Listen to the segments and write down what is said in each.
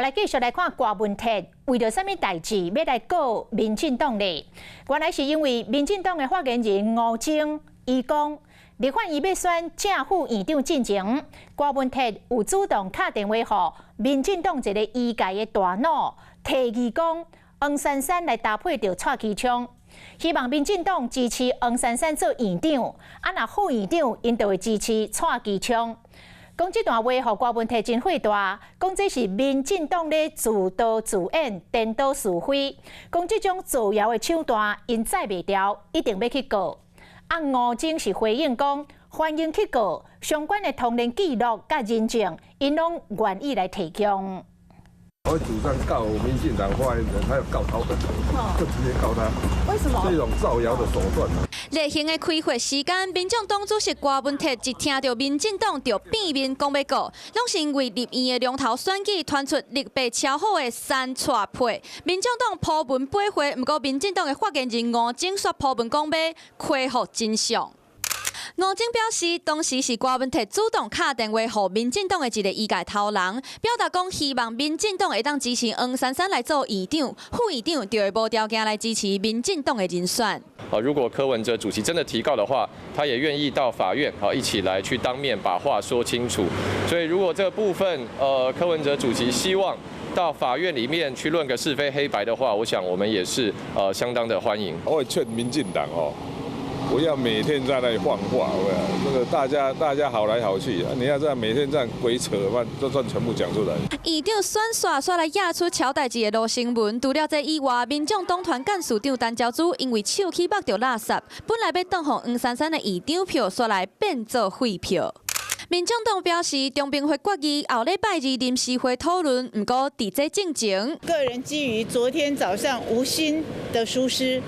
来继续来看郭文哲为着什么代志要来告民进党呢？原来是因为民进党的发言人吴征伊讲，立法院要选正副院长进前，郭文哲有主动打电话给民进党一个医界的大脑，提议讲黄珊珊来搭配着蔡其昌，希望民进党支持黄珊珊做院长，若副院长因就会支持蔡其昌。讲这段话，互郭文哲真火大，讲这是民进党咧自导自演、颠倒是非，讲这种造谣的手段，因再袂调，一定要去告。吴征是回应讲，欢迎去告，相关的通联记录甲人证，因拢愿意来提供。我会主张告民进党发言人，还有告陶本，就直接告他。为什么？这种造谣的手段。例行的开会时间，民众党主席郭文哲一听到民进党就变面讲要告，拢是因为立院的龙头选举传出立被超好的三错配，民众党铺文背回，不过民进党的发言人吴征却铺文讲要恢复真相。吴征表示，当时是郭文哲主动打电话给民进党的一个医界头人，表达讲希望民进党会当支持黄珊珊来做院长，副院长就会无条件来支持民进党的人选。如果柯文哲主席真的提告的话，他也愿意到法院一起来去当面把话说清楚。所以如果这个部分柯文哲主席希望到法院里面去论个是非黑白的话，我想我们也是相当的欢迎。我会劝民进党不要每天在那里放话，这个大家好来好去，你要这样每天这样鬼扯，就算全部讲出来。院长选刷来压出乔代志的罗新闻，除了这以外，民众党团干事长陈昭珠因为手起握着垃圾，本来要当互黄珊珊的院长票刷来变做废票。民众党表示，中评会决议后礼拜二临时会讨论，不过伫这进前，个人基于昨天早上无心的疏失。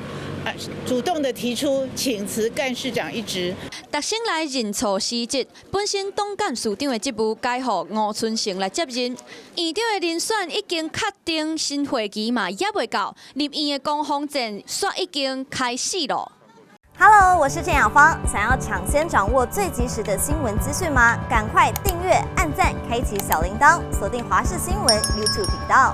主动的提出请辞干事长一职，特先来认错失职，本身党干事长的职务改予吴春成来接任。院长的人选已经确定，新会期嘛也未到，立院的攻防战煞已经开始了。Hello， 我是郑雅芳，想要抢先掌握最及时的新闻资讯吗？赶快订阅、按赞、开启小铃铛，锁定华视新闻 YouTube 频道。